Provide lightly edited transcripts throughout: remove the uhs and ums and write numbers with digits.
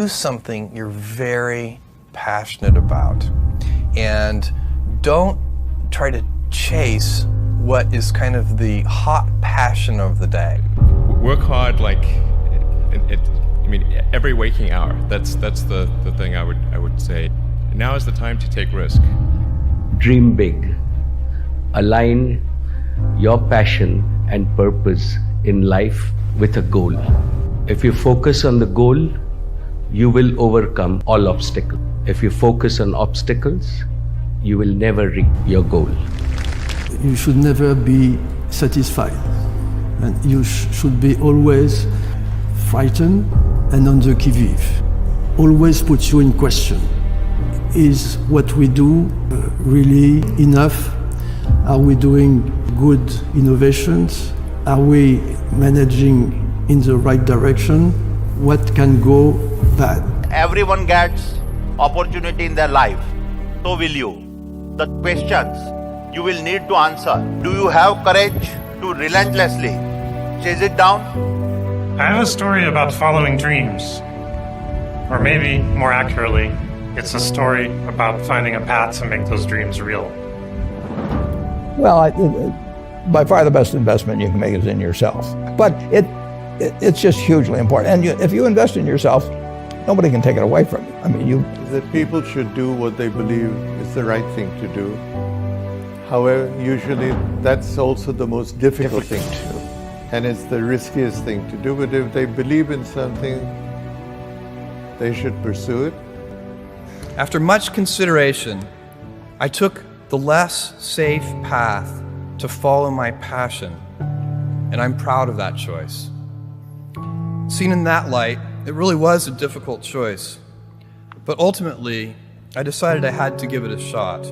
choose something you're very passionate about, and don't try to chase what is kind of the hot passion of the day. Work hard, like every waking hour. That's the thing I would say. Now is the time to take risk. Dream big. Align your passion and purpose in life with a goal. If you focus on the goal, you will overcome all obstacles. If you focus on obstacles, you will never reach your goal. You should never be satisfied, and you should be always frightened and on the qui-vive. Always puts you in question. Is what we do really enough? Are we doing good innovations? Are we managing in the right direction? What can go bad? Everyone gets opportunity in their life. So will you. The questions you will need to answer. Do you have courage to relentlessly chase it down? I have a story about following dreams. Or maybe, more accurately, it's a story about finding a path to make those dreams real. Well, by far the best investment you can make is in yourself. But it's just hugely important. And if you invest in yourself, nobody can take it away from you. I mean, that people should do what they believe is the right thing to do. However, usually that's also the most difficult thing to do. And it's the riskiest thing to do. But if they believe in something, they should pursue it. After much consideration, I took the less safe path to follow my passion, and I'm proud of that choice. Seen in that light, it really was a difficult choice, but ultimately, I decided I had to give it a shot.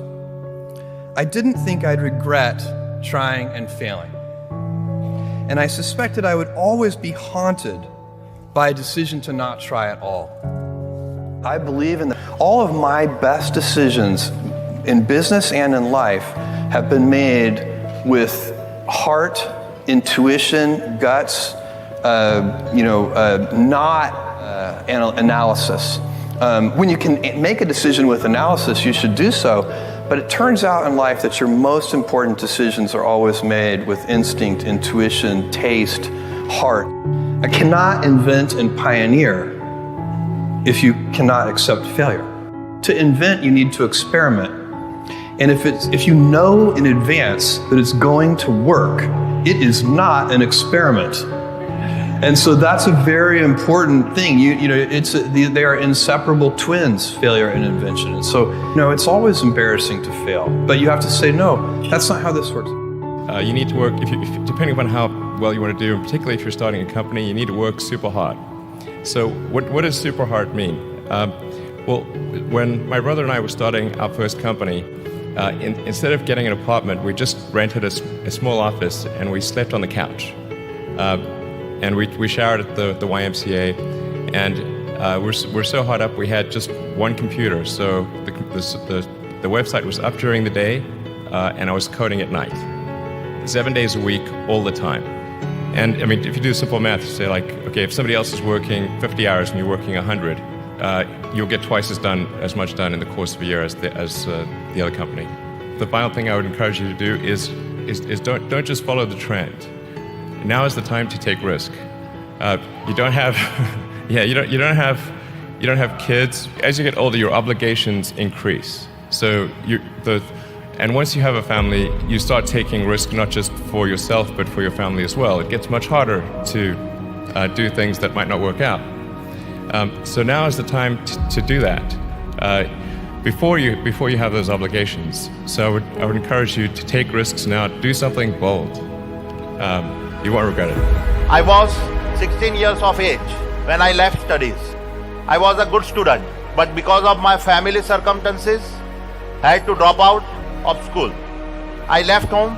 I didn't think I'd regret trying and failing, and I suspected I would always be haunted by a decision to not try at all. I believe in all of my best decisions in business and in life have been made with heart, intuition, guts, not analysis. When you can make a decision with analysis, you should do so. But it turns out in life that your most important decisions are always made with instinct, intuition, taste, heart. I cannot invent and pioneer if you cannot accept failure. To invent, you need to experiment. And if you know in advance that it's going to work, it is not an experiment. And so that's a very important thing. They are inseparable twins, failure and invention. And so, it's always embarrassing to fail, but you have to say, no, that's not how this works. You need to work, depending upon how well you want to do, particularly if you're starting a company, you need to work super hard. So what does super hard mean? Well, when my brother and I were starting our first company, instead of getting an apartment, we just rented a small office and we slept on the couch. And we showered at the YMCA, and we're so hot up we had just one computer. So the website was up during the day, and I was coding at night, 7 days a week, all the time. And I mean, if you do simple math, you say like, okay, if somebody else is working 50 hours and you're working 100, you'll get twice as much done in the course of a year as the other company. The final thing I would encourage you to do is don't just follow the trend. Now is the time to take risk. You don't have, you don't have kids. As you get older, your obligations increase. So and once you have a family, you start taking risk not just for yourself, but for your family as well. It gets much harder to do things that might not work out. So now is the time to do that before you have those obligations. So I would encourage you to take risks now. Do something bold. You won't regret it. I was 16 years of age when I left studies. I was a good student, but because of my family circumstances, I had to drop out of school. I left home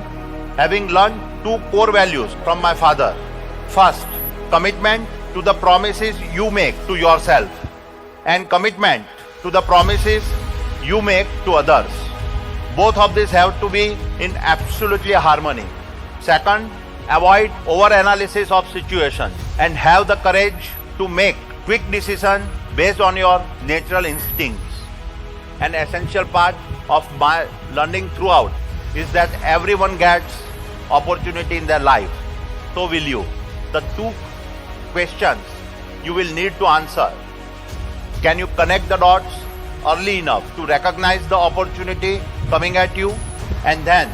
having learned 2 core values from my father. First, commitment to the promises you make to yourself, and commitment to the promises you make to others. Both of these have to be in absolutely harmony. Second, avoid over-analysis of situations and have the courage to make quick decisions based on your natural instincts. An essential part of my learning throughout is that everyone gets opportunity in their life. So will you. The two questions you will need to answer. Can you connect the dots early enough to recognize the opportunity coming at you? And then,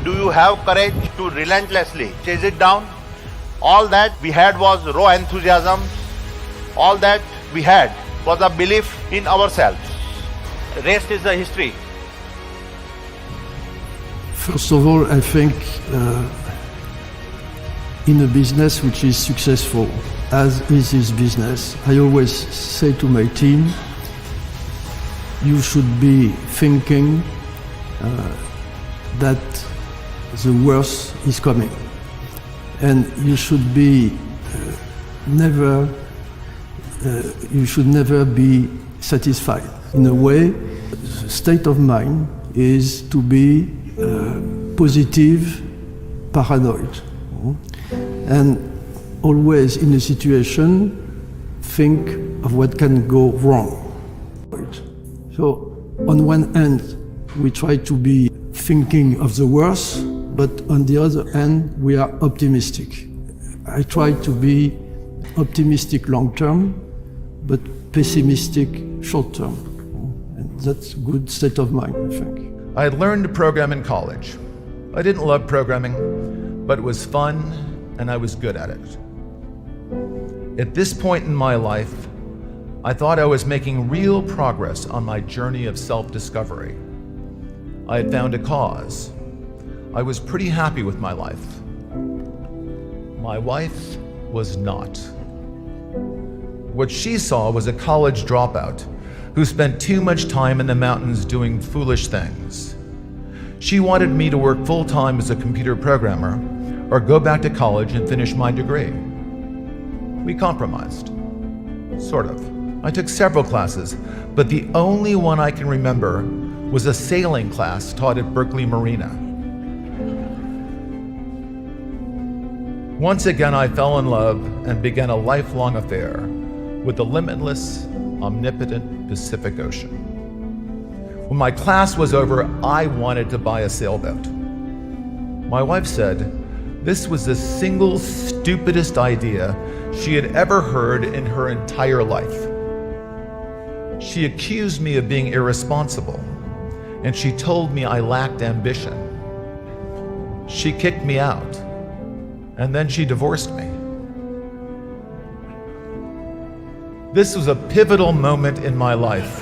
do you have courage to relentlessly chase it down? All that we had was raw enthusiasm. All that we had was a belief in ourselves. The rest is the history. First of all, I think in a business which is successful, as is this business, I always say to my team, you should be thinking that the worst is coming. And you should be you should never be satisfied. In a way, the state of mind is to be positive, paranoid. And always in a situation, think of what can go wrong. So on one hand, we try to be thinking of the worst, but on the other hand, we are optimistic. I try to be optimistic long term, but pessimistic short term. And that's a good state of mind, I think. I had learned to program in college. I didn't love programming, but it was fun and I was good at it. At this point in my life, I thought I was making real progress on my journey of self-discovery. I had found a cause. I was pretty happy with my life. My wife was not. What she saw was a college dropout who spent too much time in the mountains doing foolish things. She wanted me to work full-time as a computer programmer or go back to college and finish my degree. We compromised. Sort of. I took several classes, but the only one I can remember was a sailing class taught at Berkeley Marina. Once again, I fell in love and began a lifelong affair with the limitless, omnipotent Pacific Ocean. When my class was over, I wanted to buy a sailboat. My wife said this was the single stupidest idea she had ever heard in her entire life. She accused me of being irresponsible, and she told me I lacked ambition. She kicked me out, and then she divorced me. This was a pivotal moment in my life.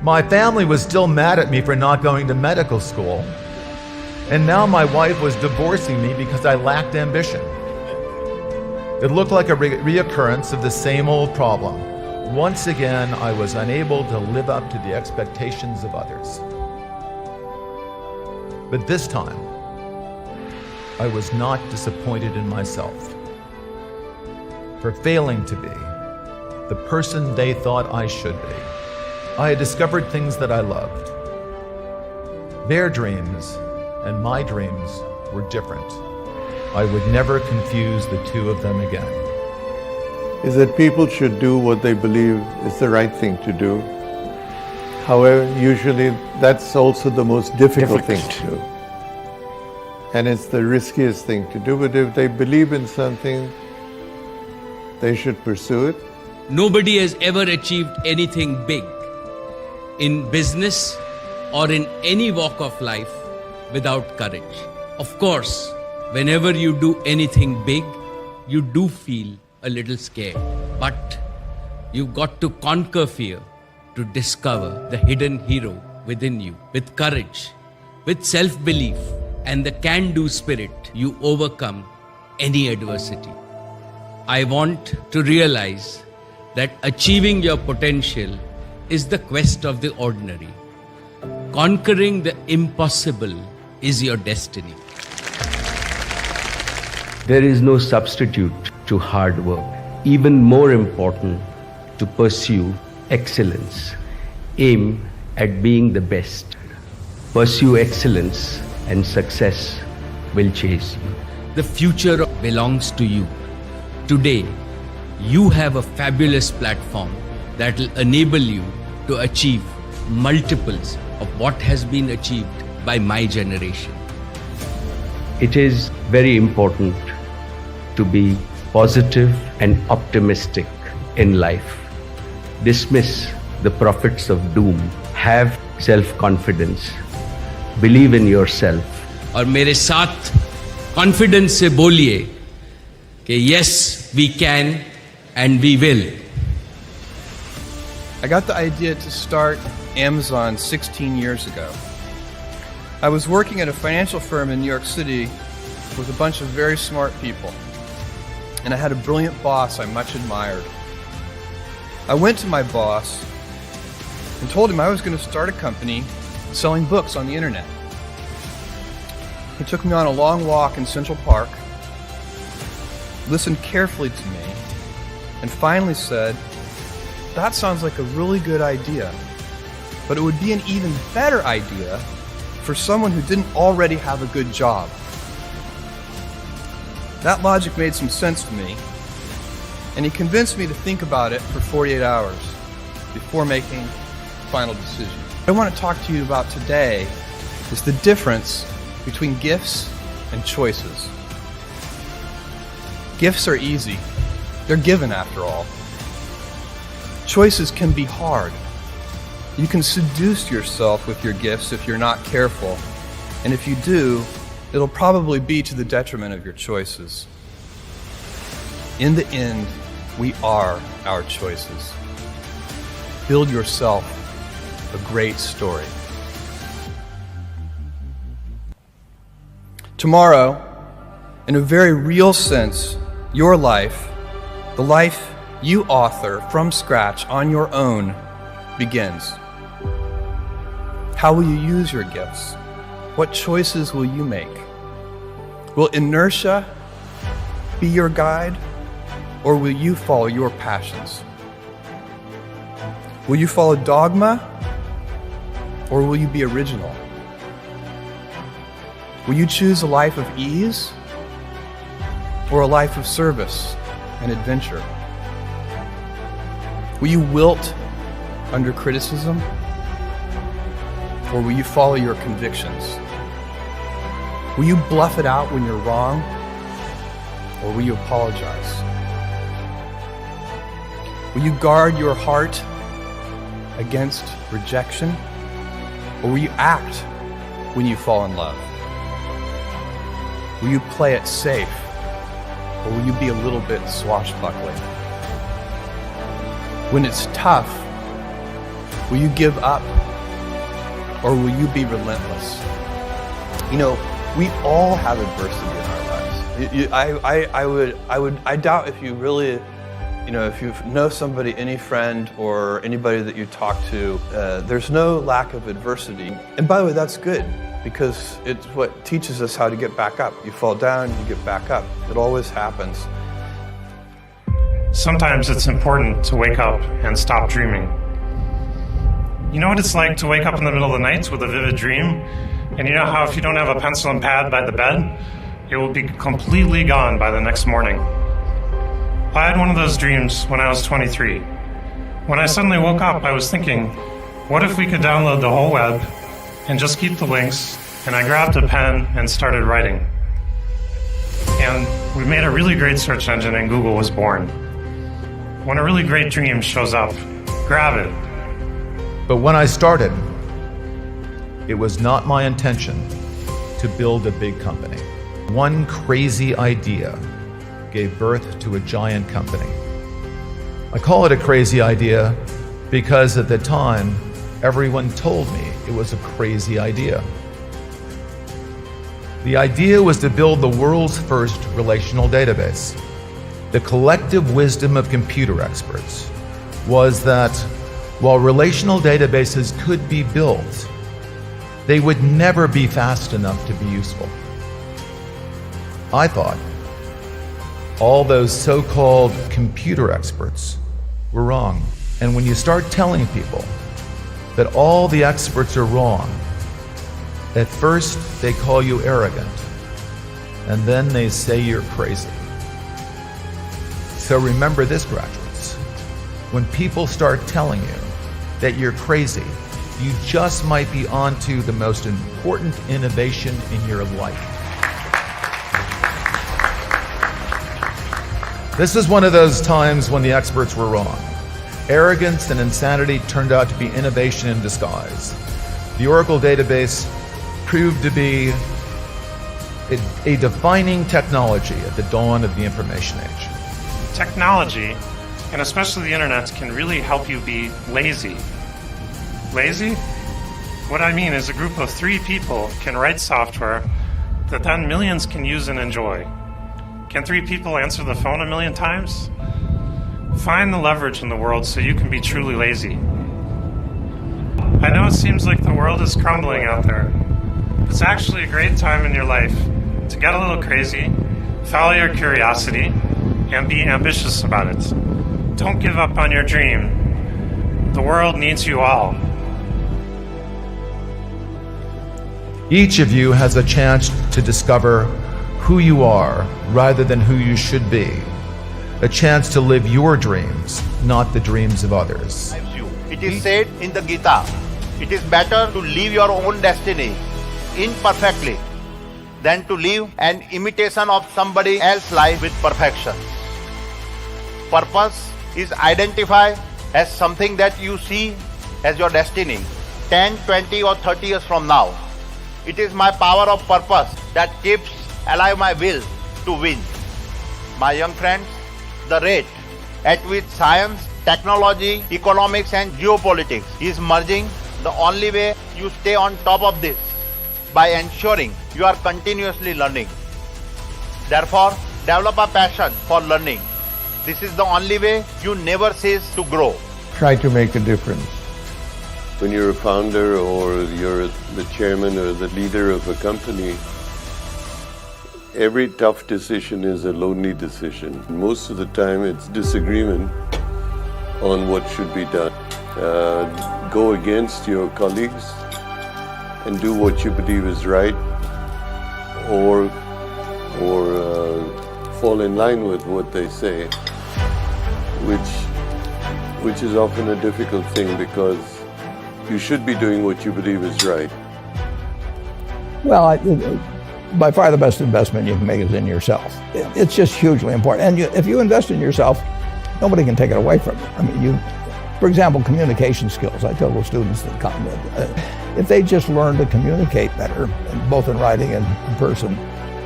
My family was still mad at me for not going to medical school, and now my wife was divorcing me because I lacked ambition. It looked like a reoccurrence of the same old problem. Once again, I was unable to live up to the expectations of others. But this time, I was not disappointed in myself for failing to be the person they thought I should be. I had discovered things that I loved. Their dreams and my dreams were different. I would never confuse the two of them again. Is that people should do what they believe is the right thing to do. However, usually that's also the most difficult thing to do. And it's the riskiest thing to do. But if they believe in something, they should pursue it. Nobody has ever achieved anything big in business or in any walk of life without courage. Of course, whenever you do anything big, you do feel a little scared. But you've got to conquer fear to discover the hidden hero within you. With courage, with self-belief, and the can-do spirit, you overcome any adversity. I want to realize that achieving your potential is the quest of the ordinary. Conquering the impossible is your destiny. There is no substitute to hard work. Even more important, to pursue excellence. Aim at being the best. Pursue excellence and success will chase you. The future belongs to you. today you have a fabulous platform that will enable you to achieve multiples of what has been achieved by my generation. It is very important to be positive and optimistic in life. Dismiss the prophets of doom. Have self-confidence. Believe in yourself. और मेरे साथ confidence से बोलिए कि yes, we can and we will. I got the idea to start Amazon 16 years ago. I was working at a financial firm in New York City with a bunch of very smart people, and I had a brilliant boss I much admired. I went to my boss and told him I was going to start a company selling books on the internet. He took me on a long walk in Central Park, listened carefully to me, and finally said, "That sounds like a really good idea, but it would be an even better idea for someone who didn't already have a good job." That logic made some sense to me, and he convinced me to think about it for 48 hours before making the final decision. What I want to talk to you about today is the difference between gifts and choices. Gifts are easy. They're given after all. Choices can be hard. You can seduce yourself with your gifts if you're not careful, and if you do, it'll probably be to the detriment of your choices. In the end, we are our choices. Build yourself a great story. Tomorrow, in a very real sense, your life, the life you author from scratch on your own, begins. How will you use your gifts? What choices will you make? Will inertia be your guide, or will you follow your passions? Will you follow dogma, or will you be original? Will you choose a life of ease, or a life of service and adventure? Will you wilt under criticism, or will you follow your convictions? Will you bluff it out when you're wrong, or will you apologize? Will you guard your heart against rejection, or will you act when you fall in love? Will you play it safe, or will you be a little bit swashbuckling? When it's tough, will you give up, or will you be relentless? You know, we all have adversity in our lives. I doubt if you really, if you know somebody, any friend or anybody that you talk to, there's no lack of adversity. And by the way, that's good, because it's what teaches us how to get back up. You fall down, you get back up. It always happens. Sometimes it's important to wake up and stop dreaming. You know what it's like to wake up in the middle of the night with a vivid dream? And you know how if you don't have a pencil and pad by the bed, it will be completely gone by the next morning. I had one of those dreams when I was 23. When I suddenly woke up, I was thinking, what if we could download the whole web and just keep the links? And I grabbed a pen and started writing. And we made a really great search engine, and Google was born. When a really great dream shows up, grab it. But when I started, it was not my intention to build a big company. One crazy idea gave birth to a giant company. I call it a crazy idea because at the time, everyone told me it was a crazy idea. The idea was to build the world's first relational database. The collective wisdom of computer experts was that while relational databases could be built, they would never be fast enough to be useful. I thought all those so-called computer experts were wrong. And when you start telling people that all the experts are wrong, at first they call you arrogant, and then they say you're crazy. So remember this, graduates. When people start telling you that you're crazy, you just might be onto the most important innovation in your life. This is one of those times when the experts were wrong. Arrogance and insanity turned out to be innovation in disguise. The Oracle database proved to be a defining technology at the dawn of the information age. Technology, and especially the internet, can really help you be lazy. Lazy? What I mean is a group of 3 people can write software that then millions can use and enjoy. Can 3 people answer the phone 1 million times? Find the leverage in the world so you can be truly lazy. I know it seems like the world is crumbling out there. It's actually a great time in your life to get a little crazy, follow your curiosity, and be ambitious about it. Don't give up on your dream. The world needs you all. Each of you has a chance to discover who you are rather than who you should be. A chance to live your dreams, not the dreams of others. It is said in the Gita, it is better to live your own destiny imperfectly than to live an imitation of somebody else's life with perfection. Purpose is identified as something that you see as your destiny 10, 20 or 30 years from now. It is my power of purpose that keeps alive my will to win. My young friends, the rate at which science, technology, economics and geopolitics is merging, the only way you stay on top of this by ensuring you are continuously learning. Therefore, develop a passion for learning. This is the only way you never cease to grow. Try to make a difference. When you're a founder or you're the chairman or the leader of a company, every tough decision is a lonely decision. Most of the time it's disagreement on what should be done. Go against your colleagues and do what you believe is right, or fall in line with what they say, which is often a difficult thing because you should be doing what you believe is right. Well, by far the best investment you can make is in yourself. It's just hugely important. And if you invest in yourself, nobody can take it away from you. I mean, for example, communication skills. I tell the students that come, if they just learn to communicate better, both in writing and in person,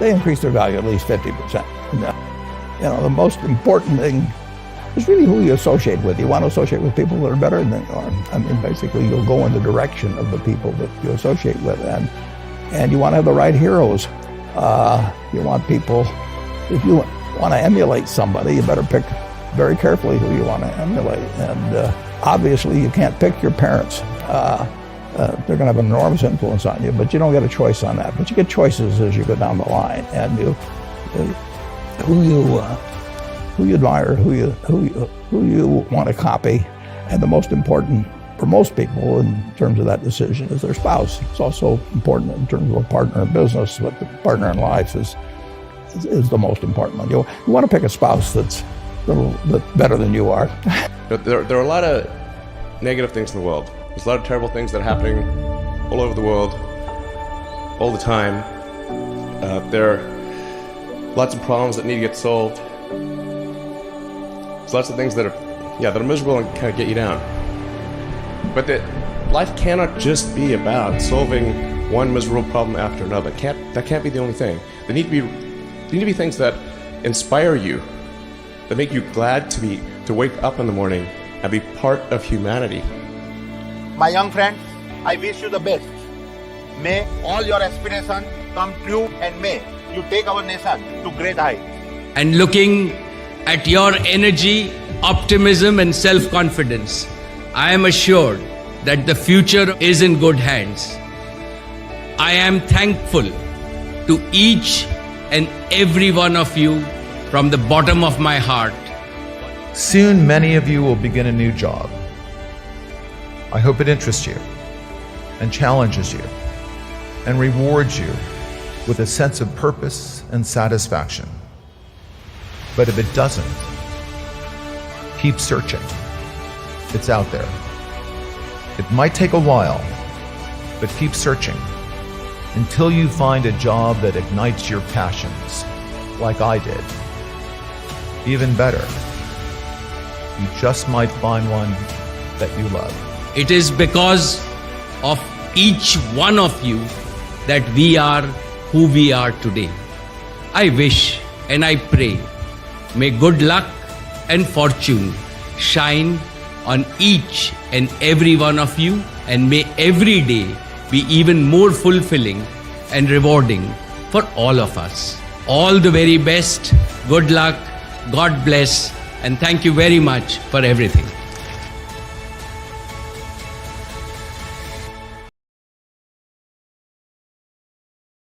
they increase their value at least 50%. You know, the most important thing is really who you associate with. You want to associate with people that are better than you are. I mean, basically, you'll go in the direction of the people that you associate with, and you want to have the right heroes. You want people, if you want to emulate somebody, you better pick very carefully who you want to emulate. And obviously, you can't pick your parents. They're going to have an enormous influence on you, but you don't get a choice on that. But you get choices as you go down the line, and who you admire, who you want to copy, and the most important for most people in terms of that decision is their spouse. It's also important in terms of a partner in business, but the partner in life is the most important one. You want to pick a spouse that's a little bit better than you are. There are a lot of negative things in the world. There's a lot of terrible things that are happening all over the world, all the time. There are lots of problems that need to get solved. There's lots of things that are miserable and kind of get you down. But life cannot just be about solving one miserable problem after another. That can't be the only thing. There need to be things that inspire you, that make you glad to wake up in the morning and be part of humanity. My young friends, I wish you the best. May all your aspirations come true, and may you take our nation to great heights. And looking at your energy, optimism and self-confidence, I am assured that the future is in good hands. I am thankful to each and every one of you from the bottom of my heart. Soon, many of you will begin a new job. I hope it interests you and challenges you and rewards you with a sense of purpose and satisfaction. But if it doesn't, keep searching. It's out there. It might take a while, but keep searching until you find a job that ignites your passions, like I did. Even better, you just might find one that you love. It is because of each one of you that we are who we are today. I wish and I pray, may good luck and fortune shine on each and every one of you, and may every day be even more fulfilling and rewarding for all of us. All the very best, good luck, God bless, and thank you very much for everything.